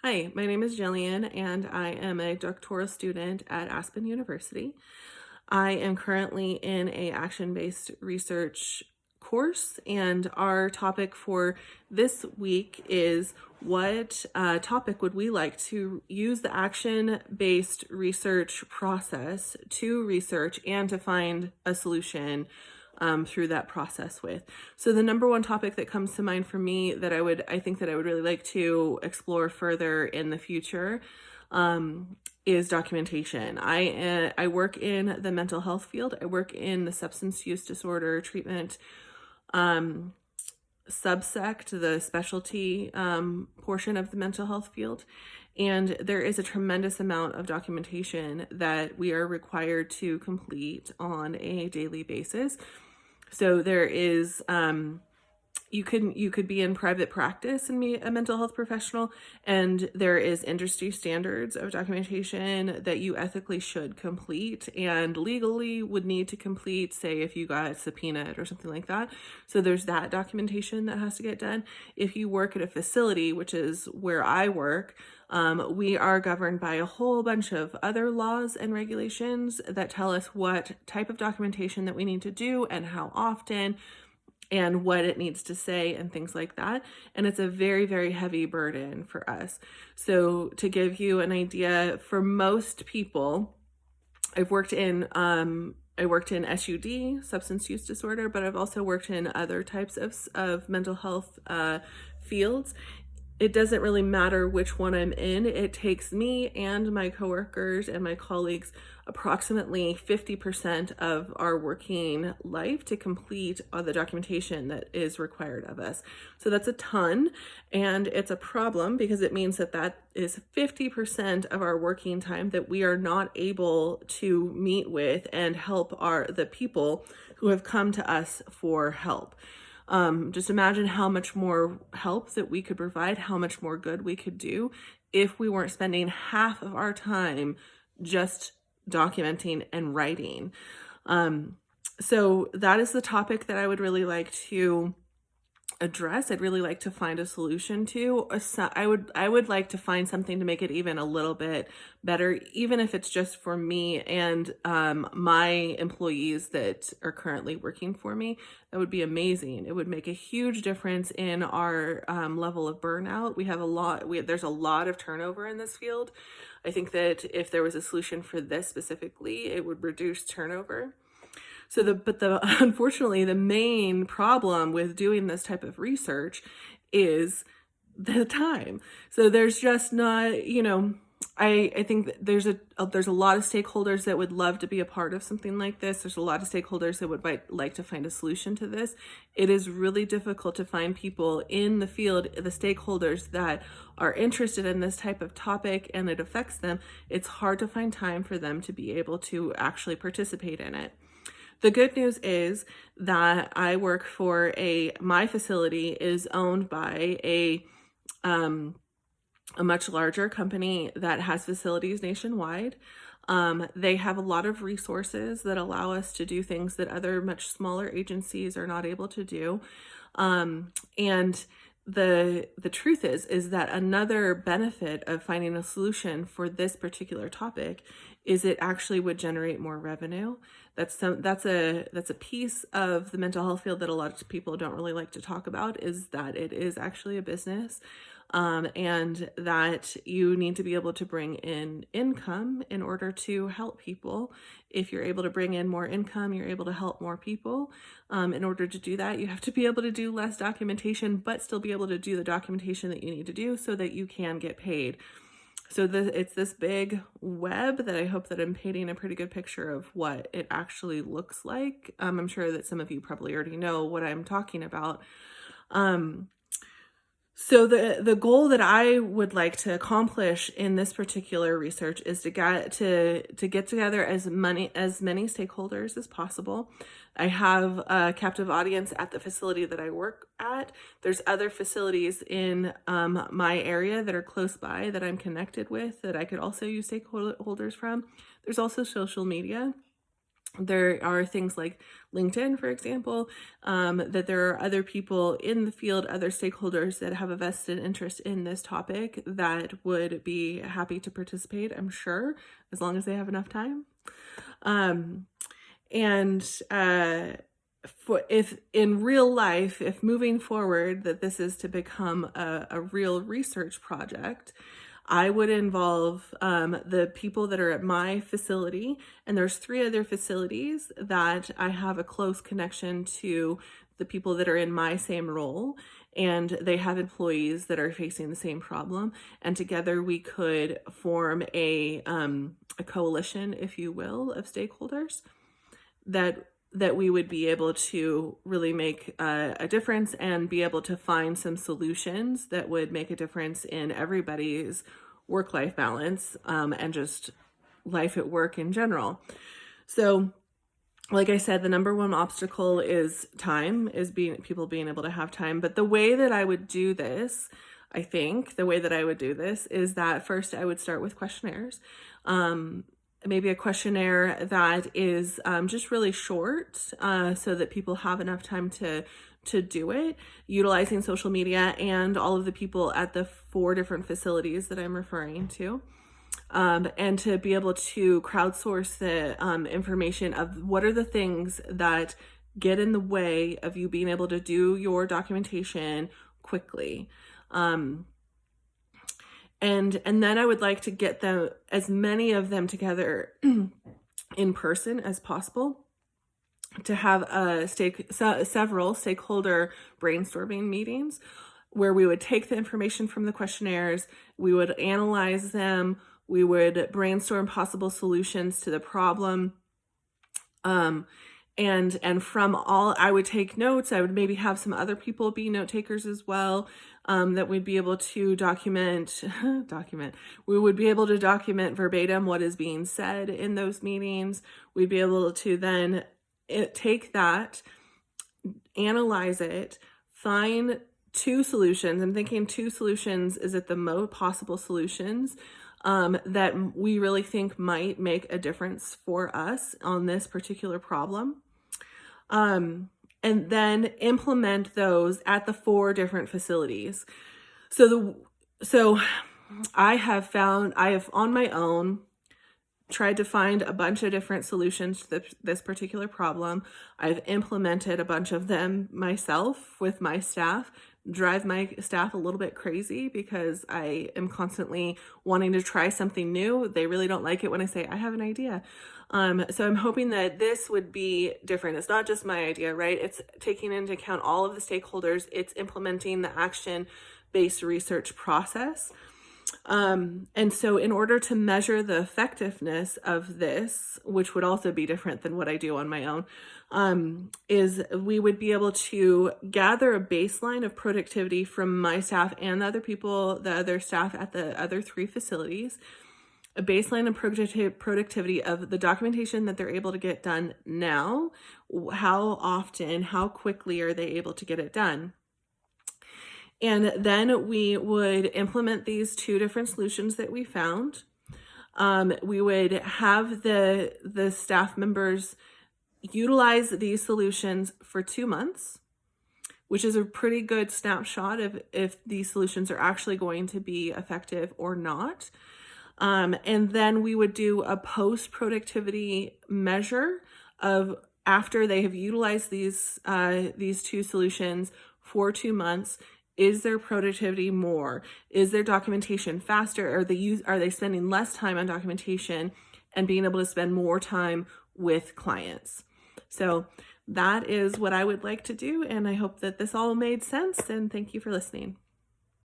Hi, my name is Jillian, and I am a doctoral student at Aspen University. I am currently in a action-based research course, and our topic for this week is what topic would we like to use the action-based research process to research and to find a solution through that process with. So the number one topic that comes to mind for me that I think that I would really like to explore further in the future is documentation. I work in the mental health field. I work in the substance use disorder treatment subsect, the specialty portion of the mental health field. And there is a tremendous amount of documentation that we are required to complete on a daily basis. So there is you could be in private practice and be a mental health professional, and there is industry standards of documentation that you ethically should complete and legally would need to complete, say if you got subpoenaed or something like that. So there's that documentation that has to get done. If you work at a facility, which is where I work, we are governed by a whole bunch of other laws and regulations that tell us what type of documentation that we need to do and how often and what it needs to say and things like that. And it's a very, very heavy burden for us. So to give you an idea, for most people, I've worked in I worked in SUD, substance use disorder, but I've also worked in other types of mental health fields. It doesn't really matter which one I'm in. It takes me and my coworkers and my colleagues approximately 50% of our working life to complete the documentation that is required of us. So that's a ton, and it's a problem because it means that that is 50% of our working time that we are not able to meet with and help the people who have come to us for help. Just imagine how much more help that we could provide, how much more good we could do if we weren't spending half of our time just documenting and writing. So that is the topic that I would really like to address. I'd really like to find a solution to. I would like to find something to make it even a little bit better, even if it's just for me and my employees that are currently working for me. That would be amazing. It would make a huge difference in our level of burnout. There's a lot of turnover in this field. I think that if there was a solution for this specifically, it would reduce turnover. Unfortunately, the main problem with doing this type of research is the time. So there's just not, I think that there's a lot of stakeholders that would love to be a part of something like this. There's a lot of stakeholders that would like to find a solution to this. It is really difficult to find people in the field, the stakeholders that are interested in this type of topic and it affects them. It's hard to find time for them to be able to actually participate in it. The good news is that I work for my facility is owned by a much larger company that has facilities nationwide. They have a lot of resources that allow us to do things that other much smaller agencies are not able to do. And the truth is that another benefit of finding a solution for this particular topic is it actually would generate more revenue. That's a piece of the mental health field that a lot of people don't really like to talk about, is that it is actually a business. And that you need to be able to bring in income in order to help people. If you're able to bring in more income, you're able to help more people. In order to do that, you have to be able to do less documentation, but still be able to do the documentation that you need to do so that you can get paid. So it's this big web that I hope that I'm painting a pretty good picture of what it actually looks like. I'm sure that some of you probably already know what I'm talking about. So the goal that I would like to accomplish in this particular research is to get together as many stakeholders as possible. I have a captive audience at the facility that I work at. There's other facilities in my area that are close by that I'm connected with that I could also use stakeholders from. There's also social media. There are things like LinkedIn, for example, that there are other people in the field, other stakeholders that have a vested interest in this topic that would be happy to participate, I'm sure, as long as they have enough time. Um, and if in real life, if moving forward that this is to become a real research project, I would involve the people that are at my facility, and there's 3 other facilities that I have a close connection to the people that are in my same role, and they have employees that are facing the same problem, and together we could form a coalition, if you will, of stakeholders that we would be able to really make a difference and be able to find some solutions that would make a difference in everybody's work-life balance and just life at work in general. So, like I said, the number one obstacle is time, is people being able to have time. But the way that I would do this, I think the way that I would do this is that first I would start with questionnaires. Maybe a questionnaire that is just really short so that people have enough time to do it, utilizing social media and all of the people at the 4 different facilities that I'm referring to. And to be able to crowdsource the information of what are the things that get in the way of you being able to do your documentation quickly. And then I would like to get them, as many of them together in person as possible, to have several stakeholder brainstorming meetings where we would take the information from the questionnaires, we would analyze them, we would brainstorm possible solutions to the problem. And from all, I would take notes. I would maybe have some other people be note takers as well, that we'd be able to document. We would be able to document verbatim what is being said in those meetings. We'd be able to then take that, analyze it, find 2 solutions. I'm thinking 2 solutions is at the most possible solutions that we really think might make a difference for us on this particular problem. And then implement those at the 4 different facilities. So I have on my own tried to find a bunch of different solutions to this particular problem. I've implemented a bunch of them myself with my staff, drive my staff a little bit crazy because I am constantly wanting to try something new. They really don't like it when I say I have an idea. So I'm hoping that this would be different. It's not just my idea, right? It's taking into account all of the stakeholders. It's implementing the action-based research process. And so in order to measure the effectiveness of this, which would also be different than what I do on my own, is we would be able to gather a baseline of productivity from my staff and the other staff at the other 3 facilities, a baseline of productivity of the documentation that they're able to get done now, how often, how quickly are they able to get it done. And then we would implement these 2 different solutions that we found. We would have the staff members utilize these solutions for 2 months, which is a pretty good snapshot of if these solutions are actually going to be effective or not. And then we would do a post-productivity measure of after they have utilized these 2 solutions for 2 months. Is their productivity more? Is their documentation faster? Are they spending less time on documentation and being able to spend more time with clients? So that is what I would like to do, and I hope that this all made sense, and thank you for listening.